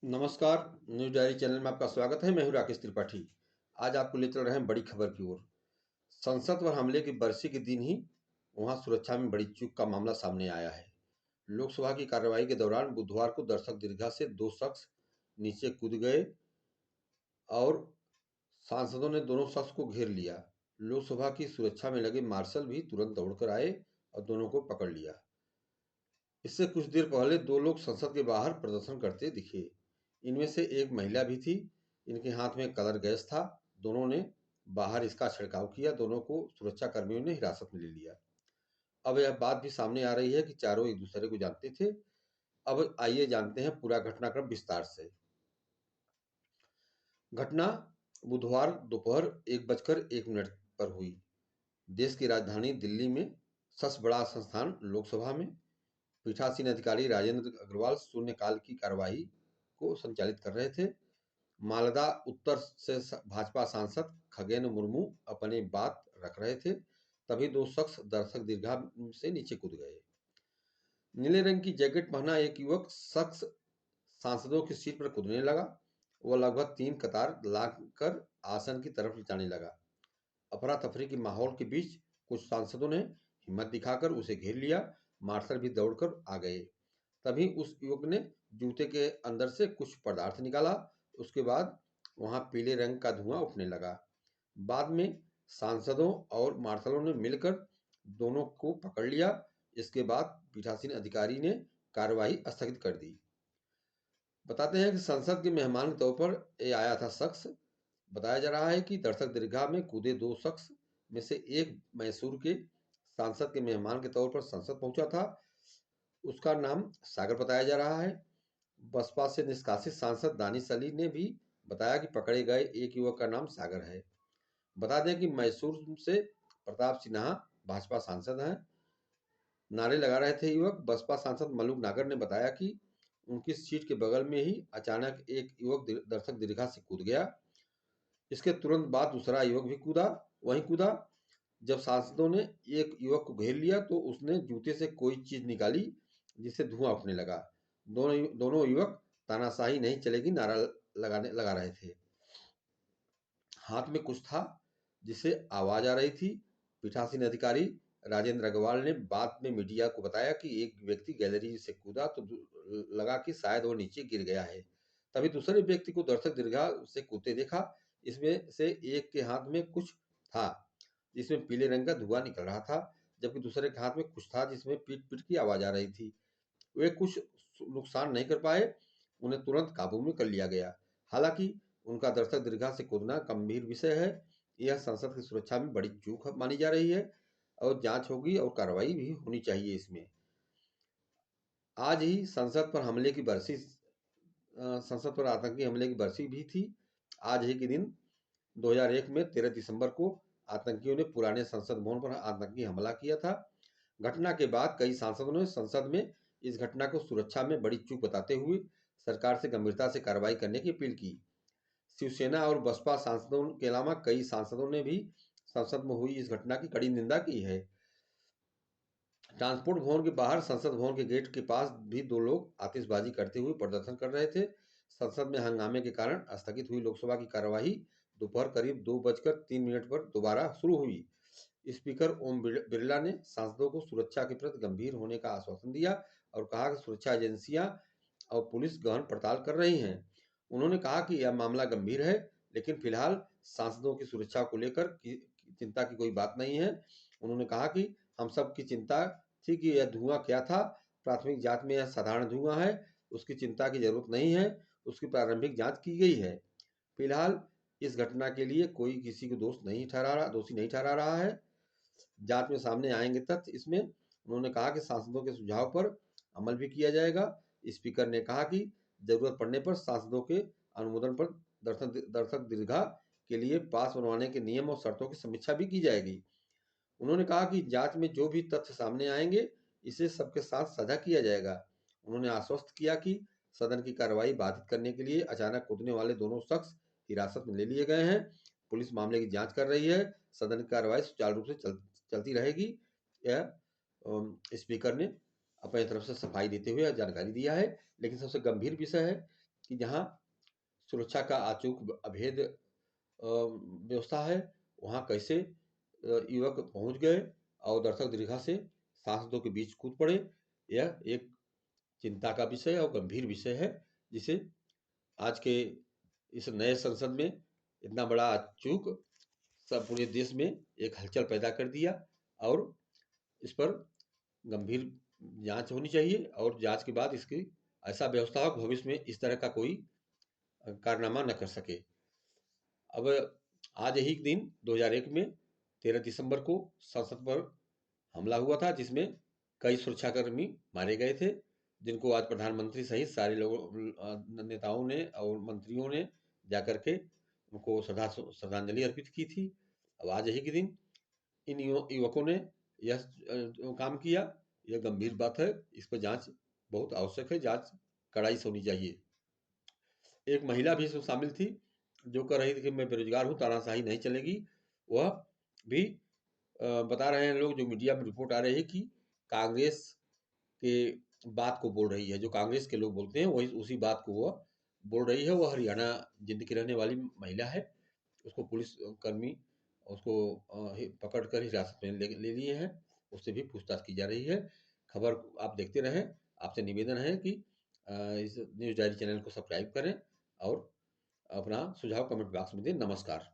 नमस्कार। News diary channel में आपका स्वागत है। मैं हूं राकेश त्रिपाठी। आज आपको ले चल रहे हैं बड़ी खबर की ओर। संसद पर हमले की बरसी के दिन ही वहां सुरक्षा में बड़ी चूक का मामला सामने आया है। लोकसभा की कार्यवाही के दौरान बुधवार को दर्शक दीर्घा से दो शख्स नीचे कूद गए और सांसदों ने दोनों शख्स को घेर लिया। लोकसभा की सुरक्षा में लगे मार्शल भी तुरंत दौड़कर आए और दोनों को पकड़ लिया। इससे कुछ देर पहले दो लोग संसद के बाहर प्रदर्शन करते दिखे। इनमें से एक महिला भी थी। इनके हाथ में कलर गैस था। दोनों ने बाहर इसका छिड़काव किया। दोनों को सुरक्षा कर्मियों ने हिरासत में ले लिया। अब यह बात भी सामने आ रही है कि चारों एक दूसरे को जानते थे। अब आइए जानते हैं पूरा घटनाक्रम विस्तार से। घटना बुधवार दोपहर 1:01 पर हुई। देश की राजधानी दिल्ली में सबसे बड़ा संस्थान लोकसभा में पीठासीन अधिकारी राजेंद्र अग्रवाल शून्यकाल की कार्यवाही को संचालित कर रहे थे। मालदा उत्तर से भाजपा सांसद खगेन मुर्मू अपनी बात रख रहे थे। तभी दो शख्स दर्शक दीर्घा से नीचे कूद गए। नीले रंग की जैकेट पहना एक युवक शख्स सांसदों की सीट पर कूदने लगा। वह लगभग 3 कतार लाकर आसन की तरफ ले जाने लगा। अफरा तफरी के माहौल के बीच कुछ सांसदों ने हिम्मत दिखाकर उसे घेर लिया। मार्शल भी दौड़कर आ गए। तभी उस युवक ने जूते के अंदर से कुछ पदार्थ निकाला। उसके बाद वहां पीले रंग का धुआं उठने लगा। बाद में सांसदों और मार्शलों ने मिलकर दोनों को पकड़ लिया। इसके बाद पीठासीन अधिकारी ने कार्यवाही स्थगित कर दी। बताते हैं कि संसद के मेहमान के तौर पर ये आया था शख्स। बताया जा रहा है कि दर्शक दीर्घा में कूदे दो शख्स में से एक मैसूर के सांसद के मेहमान के तौर पर संसद पहुंचा था। उसका नाम सागर बताया जा रहा है। बसपा से निष्कासित सांसद दानिश अली ने भी बताया कि पकड़े गए एक युवक का नाम सागर है। बता दें कि मैसूर से प्रताप सिन्हा भाजपा सांसद हैं। नारे लगा रहे थे युवक। बसपा सांसद मल्लुक नागर ने बताया कि उनकी सीट के बगल में ही अचानक एक युवक दर्शक दीर्घा से कूद गया। इसके तुरंत बाद दूसरा युवक भी वहीं कूदा। जब सांसदों ने एक युवक को घेर लिया तो उसने जूते से कोई चीज निकाली जिससे धुआं उठने लगा। दोनों युवक तानाशाही नहीं चलेगी नारा लगा रहे थे। हाथ में कुछ था जिससे आवाज आ रही थी। पीठासीन अधिकारी राजेंद्र अग्रवाल ने बाद में मीडिया को बताया कि एक व्यक्ति गैलरी से कूदा तो लगा कि शायद वो नीचे गिर गया है। तभी दूसरे व्यक्ति को दर्शक दीर्घा से कूदते देखा। इसमें से एक के हाथ में कुछ था जिसमें पीले रंग का धुआं निकल रहा था, जबकि दूसरे के हाथ में कुछ था जिसमें पीट पीट की आवाज आ रही थी। वे कुछ नुकसान नहीं कर पाए। उन्हें तुरंत काबू में कर लिया गया। हालांकि उनका दर्शक दीर्घा से कूदना गंभीर विषय है। यह संसद की सुरक्षा में बड़ी चूक मानी जा रही है और जांच होगी और कार्रवाई भी होनी चाहिए इसमें। आज ही संसद पर आतंकी हमले की बरसी भी थी। आज ही के दिन 2001 में 13 दिसंबर को आतंकियों ने पुराने संसद भवन पर आतंकी हमला किया था। घटना के बाद कई सांसदों ने संसद में इस घटना को सुरक्षा में बड़ी चूक बताते हुए सरकार से गंभीरता से कार्रवाई करने की अपील की। शिवसेना और बसपा सांसदों के अलावा कई सांसदों ने भी संसद में हुई इस घटना की कड़ी निंदा की है। ट्रांसपोर्ट भवन के बाहर संसद भवन के गेट के पास भी दो लोग आतिशबाजी करते हुए प्रदर्शन कर रहे थे। संसद में हंगामे के कारण स्थगित हुई लोकसभा की कार्यवाही दोपहर करीब 2:03 पर दोबारा शुरू हुई। स्पीकर ओम बिरला ने सांसदों को सुरक्षा के प्रति गंभीर होने का आश्वासन दिया और कहा कि सुरक्षा एजेंसियां और पुलिस गहन पड़ताल कर रही हैं। उन्होंने कहा कि यह मामला गंभीर है, लेकिन फिलहाल सांसदों की सुरक्षा को लेकर चिंता की कोई बात नहीं है। उन्होंने कहा कि हम सब की चिंता थी कि यह धुआं क्या था। प्राथमिक जांच में यह साधारण धुआं है, उसकी चिंता की जरूरत नहीं है। उसकी प्रारंभिक जांच की गई है। फिलहाल इस घटना के लिए कोई किसी को दोषी नहीं ठहरा रहा है। जांच में सामने आएंगे तथ्य इसमें। उन्होंने कहा कि सांसदों के सुझाव पर अमल भी किया जाएगा। स्पीकर ने कहा कि जरूरत पड़ने पर सांसदों के अनुमोदन पर दर्शक दीर्घा के लिए पास बनवाने के नियम और शर्तों की समीक्षा भी की जाएगी। उन्होंने कहा कि जांच में जो भी तथ्य सामने आएंगे इसे सबके साथ साझा किया जाएगा। उन्होंने आश्वस्त किया कि सदन की कार्रवाई बाधित करने के लिए अचानक कूदने वाले दोनों शख्स हिरासत में ले लिए गए हैं। पुलिस मामले की जांच कर रही है। सदन की कार्रवाई सुचारू रूप से चलती रहेगी। यह स्पीकर ने अपनी तरफ से सफाई देते हुए जानकारी दिया है। लेकिन सबसे गंभीर विषय है कि जहाँ सुरक्षा का अचूक अभेद व्यवस्था है, वहाँ कैसे युवक पहुंच गए और दर्शक दीर्घा से सांसदों के बीच कूद पड़े। यह एक चिंता का विषय और गंभीर विषय है, जिसे आज के इस नए संसद में इतना बड़ा चूक सब पूरे देश में एक हलचल पैदा कर दिया। और इस पर गंभीर जांच होनी चाहिए और जांच के बाद इसकी ऐसा व्यवस्था हो भविष्य में इस तरह का कोई कारनामा न कर सके। अब आज ही दिन 2001 में 13 दिसंबर को संसद पर हमला हुआ था, जिसमें कई सुरक्षाकर्मी मारे गए थे, जिनको आज प्रधानमंत्री सहित सारे लोगों नेताओं ने और मंत्रियों ने जाकर के उनको श्रद्धांजलि अर्पित की थी। अब आज ही के दिन इन युवकों ने यह काम किया। यह गंभीर बात है, इस पर जांच बहुत आवश्यक है, जांच कड़ाई से होनी चाहिए। एक महिला भी इसमें शामिल थी, जो कह रही थी कि मैं बेरोजगार हूँ, तानाशाही नहीं चलेगी। वह भी बता रहे हैं लोग, जो मीडिया में रिपोर्ट आ रही है कि कांग्रेस के बात को बोल रही है, जो कांग्रेस के लोग बोलते हैं वही उसी बात को वह बोल रही है। वह हरियाणा जिंद की रहने वाली महिला है। उसको पुलिस कर्मी उसको पकड़ कर हिरासत में ले लिए हैं। उससे भी पूछताछ की जा रही है। खबर आप देखते रहें। आपसे निवेदन है कि इस न्यूज़ डायरी चैनल को सब्सक्राइब करें और अपना सुझाव कमेंट बॉक्स में दें। नमस्कार।